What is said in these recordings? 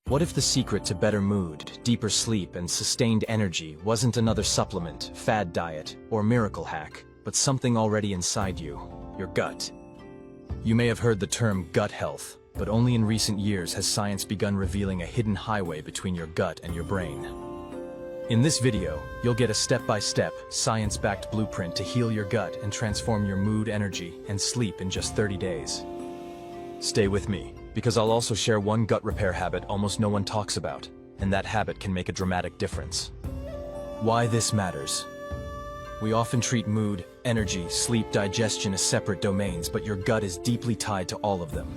What if the secret to better mood, deeper sleep, and sustained energy wasn't another supplement, fad diet, or miracle hack, but something already inside you, your gut? You may have heard the term gut health, but only in recent years has science begun revealing a hidden highway between your gut and your brain. In this video, you'll get a step-by-step, science-backed blueprint to heal your gut and transform your mood, energy, and sleep in just 30 days. Stay with me, because I'll also share one gut repair habit almost no one talks about, and that habit can make a dramatic difference. Why this matters. We often treat mood, energy, sleep, digestion as separate domains, but your gut is deeply tied to all of them.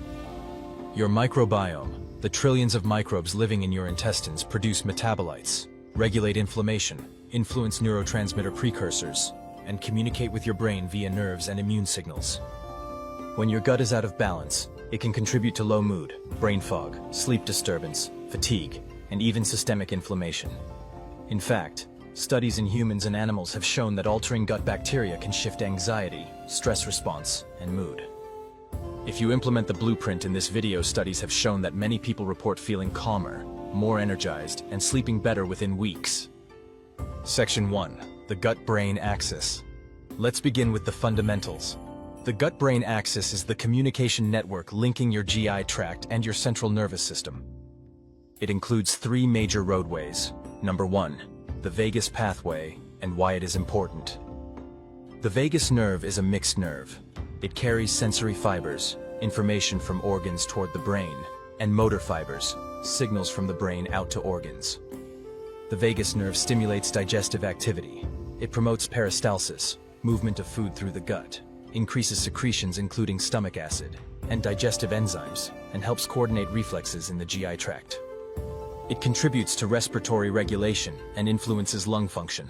Your microbiome, the trillions of microbes living in your intestines, produce metabolites, regulate inflammation, influence neurotransmitter precursors, and communicate with your brain via nerves and immune signals. When your gut is out of balance, it can contribute to low mood, brain fog, sleep disturbance, fatigue, and even systemic inflammation. In fact, studies in humans and animals have shown that altering gut bacteria can shift anxiety, stress response, and mood. If you implement the blueprint in this video, studies have shown that many people report feeling calmer, more energized, and sleeping better within weeks. Section 1. The gut-brain axis. Let's begin with the fundamentals. The gut-brain axis is the communication network linking your GI tract and your central nervous system. It includes three major roadways. Number 1, the vagus pathway, and why it is important. The vagus nerve is a mixed nerve. It carries sensory fibers, information from organs toward the brain, and motor fibers, signals from the brain out to organs. The vagus nerve stimulates digestive activity. It promotes peristalsis, movement of food through the gut, increases secretions including stomach acid and digestive enzymes, and helps coordinate reflexes in the GI tract. It contributes to respiratory regulation and influences lung function.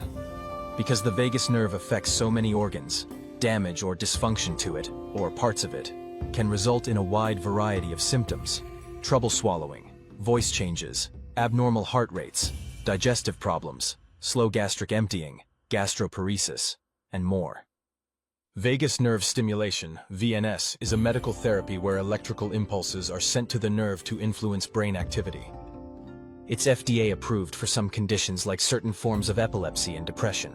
Because the vagus nerve affects so many organs, damage or dysfunction to it, or parts of it, can result in a wide variety of symptoms: trouble swallowing, voice changes, abnormal heart rates, digestive problems, slow gastric emptying, gastroparesis, and more. Vagus nerve stimulation, VNS, is a medical therapy where electrical impulses are sent to the nerve to influence brain activity. It's FDA approved for some conditions like certain forms of epilepsy and depression.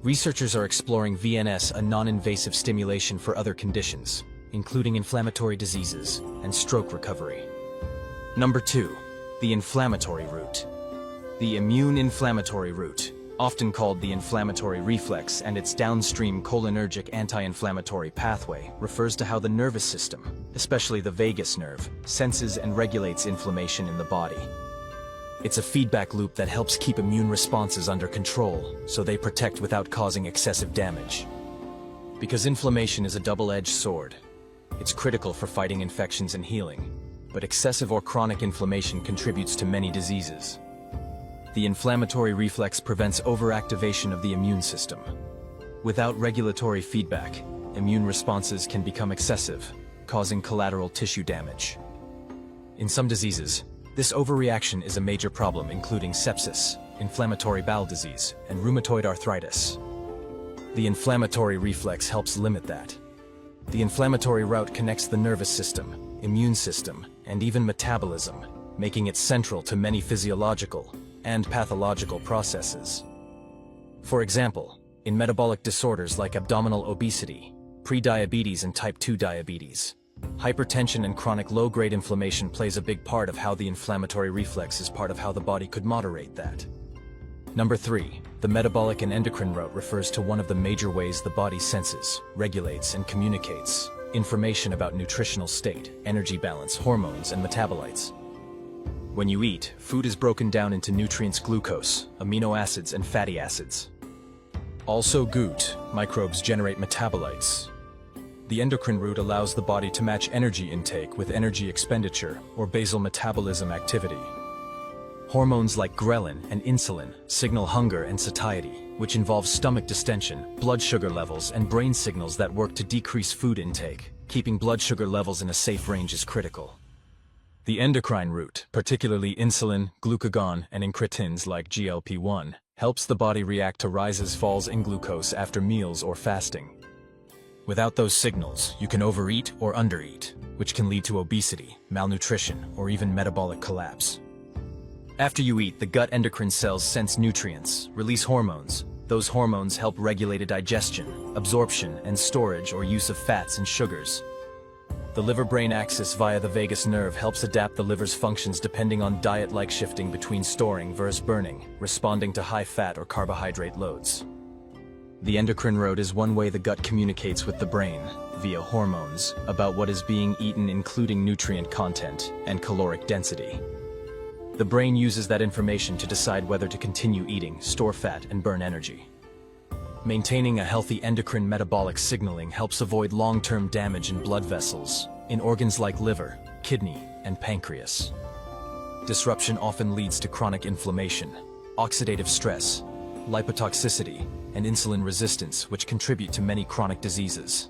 Researchers are exploring VNS, a non-invasive stimulation, for other conditions, including inflammatory diseases and stroke recovery. Number 2, the inflammatory route. The immune-inflammatory route, often called the inflammatory reflex, and its downstream cholinergic anti-inflammatory pathway, refers to how the nervous system, especially the vagus nerve, senses and regulates inflammation in the body. It's a feedback loop that helps keep immune responses under control, so they protect without causing excessive damage. Because inflammation is a double-edged sword, it's critical for fighting infections and healing, but excessive or chronic inflammation contributes to many diseases. The inflammatory reflex prevents overactivation of the immune system. Without regulatory feedback, immune responses can become excessive, causing collateral tissue damage. In some diseases, this overreaction is a major problem, including sepsis, inflammatory bowel disease, and rheumatoid arthritis. The inflammatory reflex helps limit that. The inflammatory route connects the nervous system, immune system, and even metabolism, making it central to many physiological and pathological processes. For example, in metabolic disorders like abdominal obesity, prediabetes, and type 2 diabetes, hypertension and chronic low-grade inflammation plays a big part of how the inflammatory reflex is part of how the body could moderate that. Number 3, the metabolic and endocrine route refers to one of the major ways the body senses, regulates, and communicates information about nutritional state, energy balance, hormones, and metabolites. When you eat, food is broken down into nutrients: glucose, amino acids, and fatty acids. Also gut, microbes generate metabolites. The endocrine route allows the body to match energy intake with energy expenditure, or basal metabolism activity. Hormones like ghrelin and insulin signal hunger and satiety, which involves stomach distension, blood sugar levels, and brain signals that work to decrease food intake. Keeping blood sugar levels in a safe range is critical. The endocrine route, particularly insulin, glucagon, and incretins like GLP-1, helps the body react to rises, falls in glucose after meals or fasting. Without those signals, you can overeat or undereat, which can lead to obesity, malnutrition, or even metabolic collapse. After you eat, the gut endocrine cells sense nutrients, release hormones. Those hormones help regulate digestion, absorption, and storage or use of fats and sugars. The liver-brain axis via the vagus nerve helps adapt the liver's functions depending on diet, like shifting between storing versus burning, responding to high fat or carbohydrate loads. The endocrine road is one way the gut communicates with the brain, via hormones, about what is being eaten, including nutrient content and caloric density. The brain uses that information to decide whether to continue eating, store fat, and burn energy. Maintaining a healthy endocrine metabolic signaling helps avoid long-term damage in blood vessels, in organs like liver, kidney, and pancreas. Disruption often leads to chronic inflammation, oxidative stress, lipotoxicity, and insulin resistance, which contribute to many chronic diseases.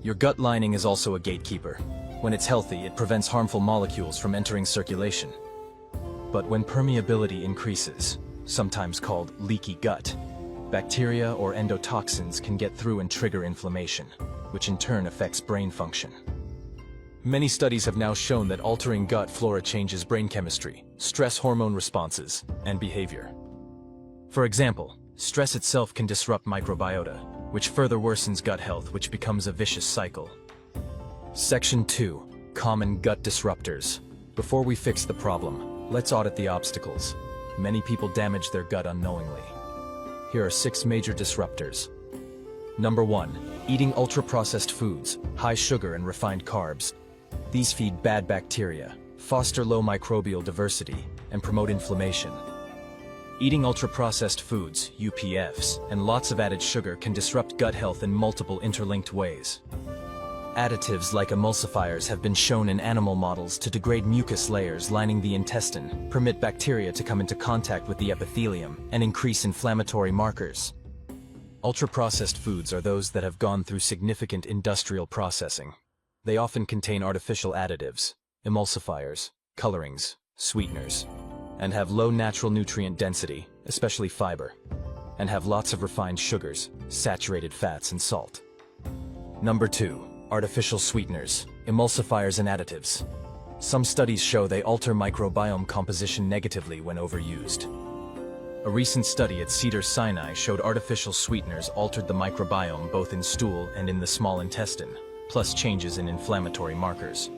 Your gut lining is also a gatekeeper. When it's healthy, it prevents harmful molecules from entering circulation. But when permeability increases, sometimes called leaky gut, bacteria or endotoxins can get through and trigger inflammation, which in turn affects brain function. Many studies have now shown that altering gut flora changes brain chemistry, stress hormone responses, and behavior. For example, stress itself can disrupt microbiota, which further worsens gut health, which becomes a vicious cycle. Section 2. Common gut disruptors. Before we fix the problem, let's audit the obstacles. Many people damage their gut unknowingly. Here are 6 major disruptors. Number 1. Eating ultra-processed foods, high sugar and refined carbs. These feed bad bacteria, foster low microbial diversity, and promote inflammation. Eating ultra-processed foods, UPFs, and lots of added sugar can disrupt gut health in multiple interlinked ways. Additives like emulsifiers have been shown in animal models to degrade mucus layers lining the intestine, permit bacteria to come into contact with the epithelium, and increase inflammatory markers. Ultra-processed foods are those that have gone through significant industrial processing. They often contain artificial additives, emulsifiers, colorings, sweeteners, and have low natural nutrient density, especially fiber, and have lots of refined sugars, saturated fats, and salt. Number 2. Artificial sweeteners, emulsifiers, and additives. Some studies show they alter microbiome composition negatively when overused. A recent study at Cedars-Sinai showed artificial sweeteners altered the microbiome both in stool and in the small intestine, plus changes in inflammatory markers.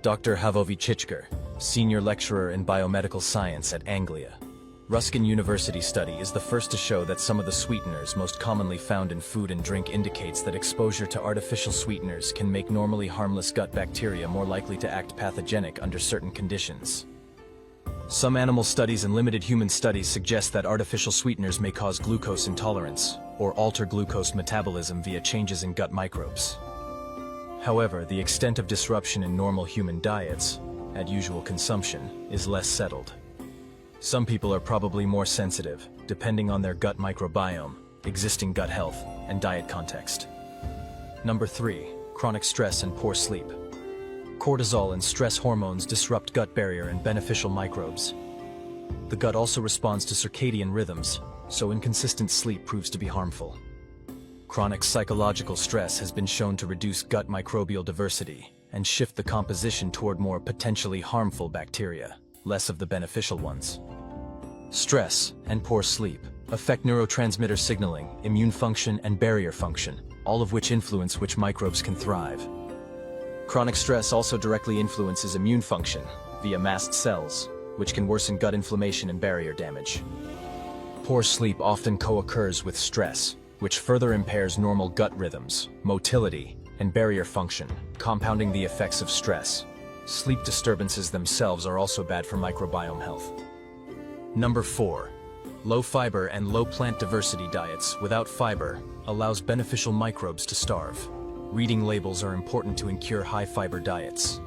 Dr. Havovi-Chichker, senior lecturer in biomedical science at Anglia, Ruskin University study is the first to show that some of the sweeteners most commonly found in food and drink indicates that exposure to artificial sweeteners can make normally harmless gut bacteria more likely to act pathogenic under certain conditions. Some animal studies and limited human studies suggest that artificial sweeteners may cause glucose intolerance or alter glucose metabolism via changes in gut microbes. However, the extent of disruption in normal human diets, at usual consumption, is less settled. Some people are probably more sensitive, depending on their gut microbiome, existing gut health, and diet context. Number 3. Chronic stress and poor sleep. Cortisol and stress hormones disrupt gut barrier and beneficial microbes. The gut also responds to circadian rhythms, so inconsistent sleep proves to be harmful. Chronic psychological stress has been shown to reduce gut microbial diversity and shift the composition toward more potentially harmful bacteria, less of the beneficial ones. Stress and poor sleep affect neurotransmitter signaling, immune function, and barrier function, all of which influence which microbes can thrive. Chronic stress also directly influences immune function via mast cells, which can worsen gut inflammation and barrier damage. Poor sleep often co-occurs with stress, which further impairs normal gut rhythms, motility, and barrier function, compounding the effects of stress. Sleep disturbances themselves are also bad for microbiome health. Number 4. Low fiber and low plant diversity diets without fiber allows beneficial microbes to starve. Reading labels are important to ensure high fiber diets.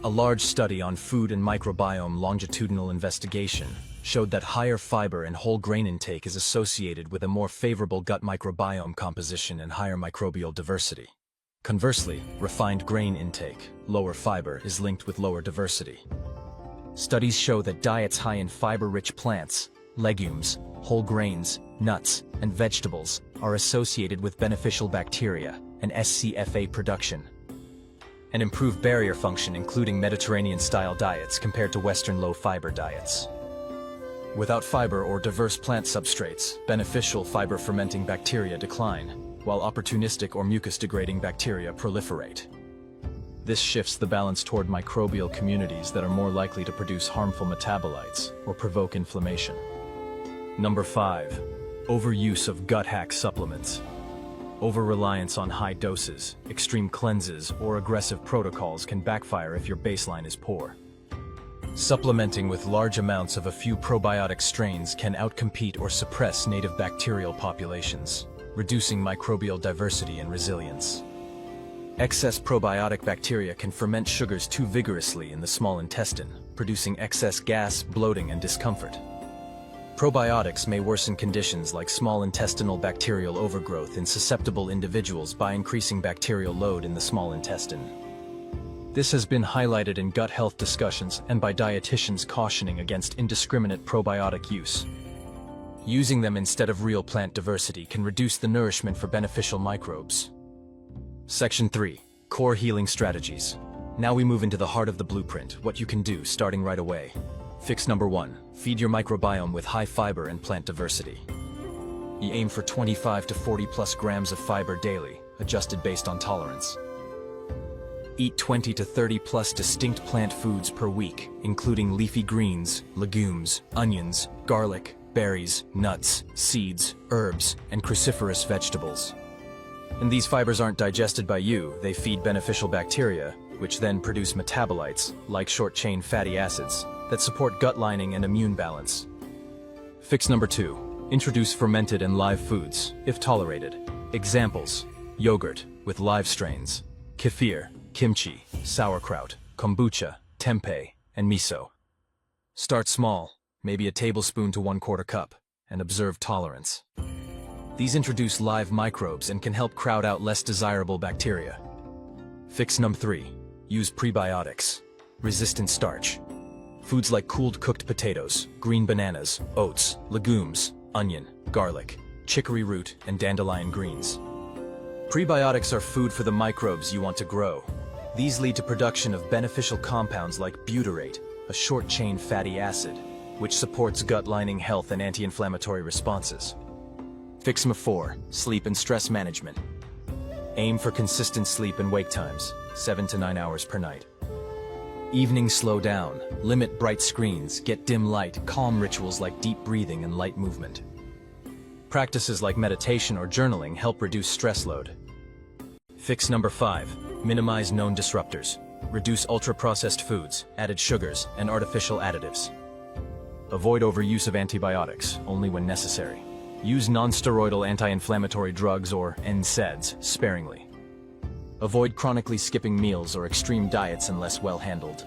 A large study on food and microbiome longitudinal investigation showed that higher fiber and whole grain intake is associated with a more favorable gut microbiome composition and higher microbial diversity. Conversely, refined grain intake, lower fiber, is linked with lower diversity. Studies show that diets high in fiber-rich plants, legumes, whole grains, nuts, and vegetables are associated with beneficial bacteria and SCFA production, and improved barrier function, including Mediterranean-style diets compared to Western low-fiber diets. Without fiber or diverse plant substrates, beneficial fiber-fermenting bacteria decline, while opportunistic or mucus-degrading bacteria proliferate. This shifts the balance toward microbial communities that are more likely to produce harmful metabolites or provoke inflammation. Number 5. Overuse of gut hack supplements. Over-reliance on high doses, extreme cleanses, or aggressive protocols can backfire if your baseline is poor. Supplementing with large amounts of a few probiotic strains can outcompete or suppress native bacterial populations, reducing microbial diversity and resilience. Excess probiotic bacteria can ferment sugars too vigorously in the small intestine, producing excess gas, bloating, and discomfort. Probiotics may worsen conditions like small intestinal bacterial overgrowth in susceptible individuals by increasing bacterial load in the small intestine. This has been highlighted in gut health discussions and by dietitians cautioning against indiscriminate probiotic use. Using them instead of real plant diversity can reduce the nourishment for beneficial microbes. Section 3. Core healing strategies. Now we move into the heart of the blueprint, what you can do starting right away. Fix number 1. Feed your microbiome with high fiber and plant diversity. You aim for 25 to 40 plus grams of fiber daily, adjusted based on tolerance. Eat 20 to 30 plus distinct plant foods per week, including leafy greens, legumes, onions, garlic, berries, nuts, seeds, herbs, and cruciferous vegetables. And these fibers aren't digested by you, they feed beneficial bacteria, which then produce metabolites, like short-chain fatty acids, that support gut lining and immune balance. Fix number 2. Introduce fermented and live foods, if tolerated. Examples: yogurt with live strains, kefir, kimchi, sauerkraut, kombucha, tempeh, and miso. Start small, maybe a tablespoon to 1/4 cup, and observe tolerance. These introduce live microbes and can help crowd out less desirable bacteria. Fix number 3. Use prebiotics. Resistant starch. Foods like cooled cooked potatoes, green bananas, oats, legumes, onion, garlic, chicory root, and dandelion greens. Prebiotics are food for the microbes you want to grow. These lead to production of beneficial compounds like butyrate, a short-chain fatty acid, which supports gut lining health and anti-inflammatory responses. Fix number 4. Sleep and stress management. Aim for consistent sleep and wake times, 7 to 9 hours per night. Evenings slow down, limit bright screens, get dim light, calm rituals like deep breathing and light movement. Practices like meditation or journaling help reduce stress load. Fix number 5. Minimize known disruptors. Reduce ultra-processed foods, added sugars, and artificial additives. Avoid overuse of antibiotics, only when necessary. Use non-steroidal anti-inflammatory drugs or NSAIDs sparingly. Avoid chronically skipping meals or extreme diets unless well handled.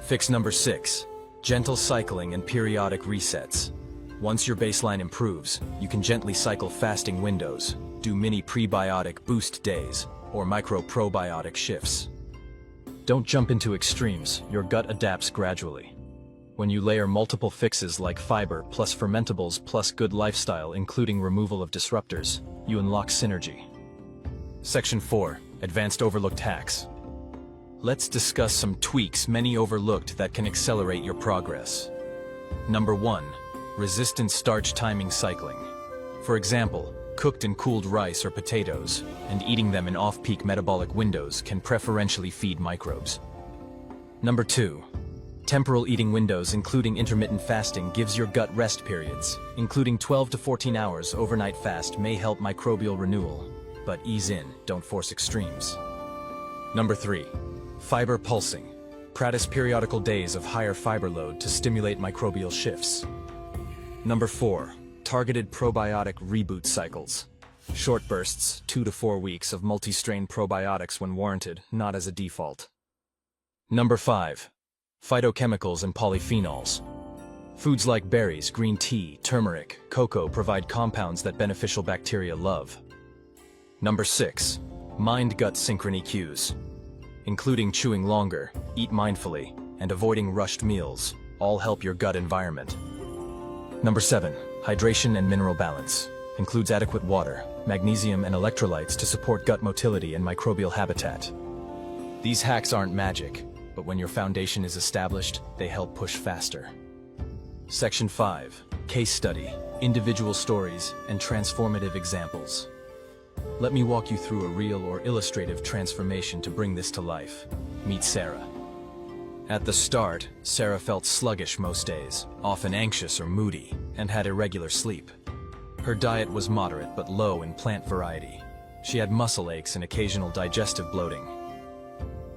Fix number 6. Gentle cycling and periodic resets. Once your baseline improves, you can gently cycle fasting windows, do mini prebiotic boost days, or micro probiotic shifts. Don't jump into extremes, your gut adapts gradually. When you layer multiple fixes like fiber plus fermentables plus good lifestyle, including removal of disruptors, you unlock synergy. Section 4. Advanced overlooked hacks. Let's discuss some tweaks many overlooked that can accelerate your progress. Number 1. Resistant starch timing cycling. For example, cooked and cooled rice or potatoes, and eating them in off-peak metabolic windows can preferentially feed microbes. Number 2. Temporal eating windows, including intermittent fasting, gives your gut rest periods, including 12 to 14 hours overnight fast may help microbial renewal, but ease in, don't force extremes. Number 3. Fiber pulsing. Practice periodical days of higher fiber load to stimulate microbial shifts. Number 4. Targeted probiotic reboot cycles. Short bursts, 2 to 4 weeks of multi-strain probiotics when warranted, not as a default. Number 5. Phytochemicals and polyphenols. Foods like berries, green tea, turmeric, cocoa provide compounds that beneficial bacteria love. Number 6. Mind-gut synchrony cues. Including chewing longer, eat mindfully, and avoiding rushed meals, all help your gut environment. Number 7. Hydration and mineral balance. Includes adequate water, magnesium and electrolytes to support gut motility and microbial habitat. These hacks aren't magic, but when your foundation is established, they help push faster. Section 5. Case study, individual stories, and transformative examples. Let me walk you through a real or illustrative transformation to bring this to life. Meet Sarah. At the start, Sarah felt sluggish most days, often anxious or moody, and had irregular sleep. Her diet was moderate but low in plant variety. She had muscle aches and occasional digestive bloating.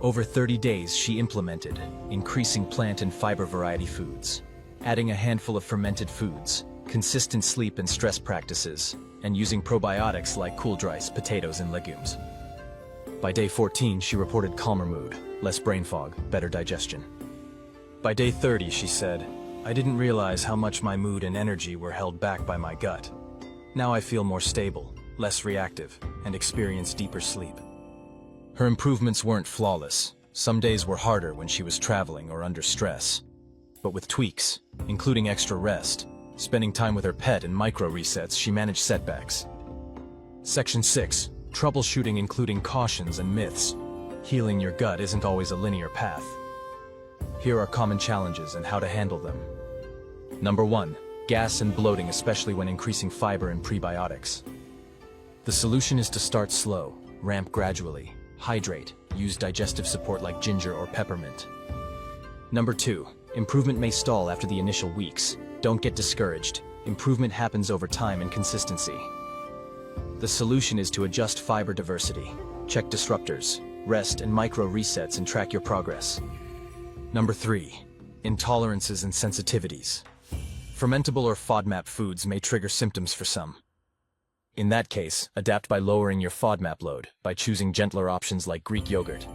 Over 30 days, she implemented increasing plant and fiber variety foods, adding a handful of fermented foods, consistent sleep and stress practices, and using probiotics like cooled rice, potatoes, and legumes. By day 14, she reported calmer mood, less brain fog, better digestion. By day 30, she said, "I didn't realize how much my mood and energy were held back by my gut. Now I feel more stable, less reactive, and experience deeper sleep." Her improvements weren't flawless. Some days were harder when she was traveling or under stress. But with tweaks, including extra rest, spending time with her pet, and micro resets, she managed setbacks. Section 6. Troubleshooting, including cautions and myths. Healing your gut isn't always a linear path. Here are common challenges and how to handle them. Number 1. Gas and bloating, especially when increasing fiber and prebiotics. The solution is to start slow, ramp gradually, hydrate, use digestive support like ginger or peppermint. Number 2. Improvement may stall after the initial weeks. Don't get discouraged. Improvement happens over time and consistency. The solution is to adjust fiber diversity. Check disruptors, rest, and micro resets and track your progress. Number 3. Intolerances and sensitivities. Fermentable or FODMAP foods may trigger symptoms for some. In that case, adapt by lowering your FODMAP load by choosing gentler options like Greek yogurt.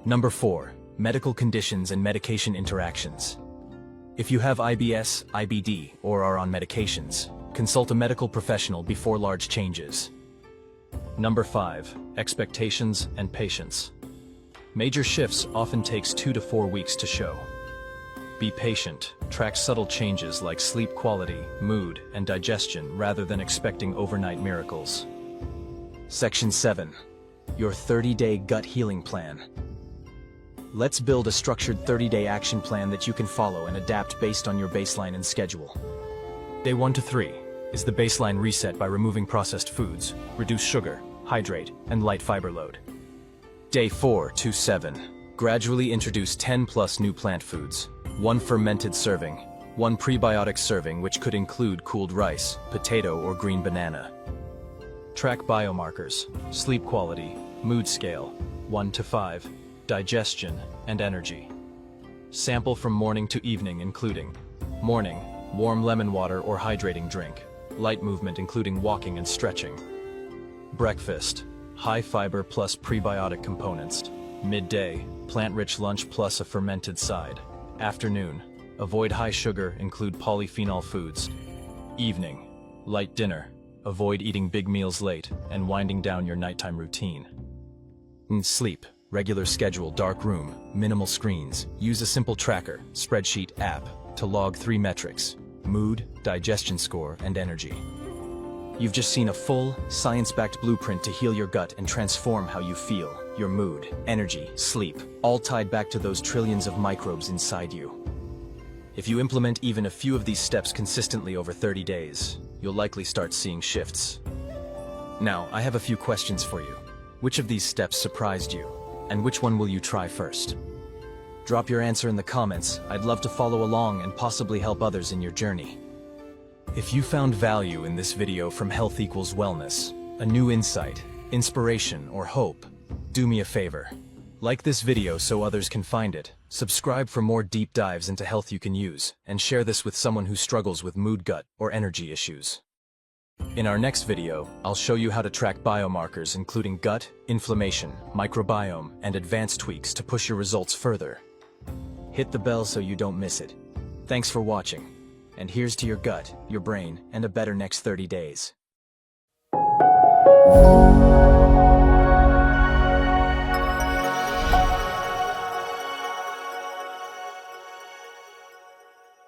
Number 4. Medical conditions and medication interactions. If you have IBS, IBD, or are on medications, consult a medical professional before large changes. Number 5. Expectations and patience. Major shifts often takes 2 to 4 weeks to show. Be patient, track subtle changes like sleep quality, mood, and digestion rather than expecting overnight miracles. Section 7. Your 30-day gut healing plan. Let's build a structured 30-day action plan that you can follow and adapt based on your baseline and schedule. Day 1 to 3 is the baseline reset by removing processed foods, reduce sugar, hydrate, and light fiber load. Day 4 to 7. Gradually introduce 10+ new plant foods, 1 fermented serving, 1 prebiotic serving which could include cooled rice, potato, or green banana. Track biomarkers, sleep quality, mood scale, 1 to 5, digestion, and energy. Sample from morning to evening including morning, warm lemon water or hydrating drink, light movement including walking and stretching. Breakfast, high fiber plus prebiotic components. Midday, plant-rich lunch plus a fermented side. Afternoon, avoid high sugar, include polyphenol foods. Evening, light dinner, avoid eating big meals late, and winding down your nighttime routine. Sleep, regular schedule, dark room, minimal screens. Use a simple tracker, spreadsheet app, to log 3 metrics: mood, digestion score, and energy. You've just seen a full, science-backed blueprint to heal your gut and transform how you feel, your mood, energy, sleep, all tied back to those trillions of microbes inside you. If you implement even a few of these steps consistently over 30 days, you'll likely start seeing shifts. Now, I have a few questions for you. Which of these steps surprised you? And which one will you try first? Drop your answer in the comments. I'd love to follow along and possibly help others in your journey. If you found value in this video from Health Equals Wellness, a new insight, inspiration, or hope, do me a favor. Like this video so others can find it, subscribe for more deep dives into health you can use, and share this with someone who struggles with mood, gut, or energy issues. In our next video, I'll show you how to track biomarkers including gut, inflammation, microbiome, and advanced tweaks to push your results further. Hit the bell so you don't miss it. Thanks for watching. And here's to your gut, your brain, and a better next 30 days.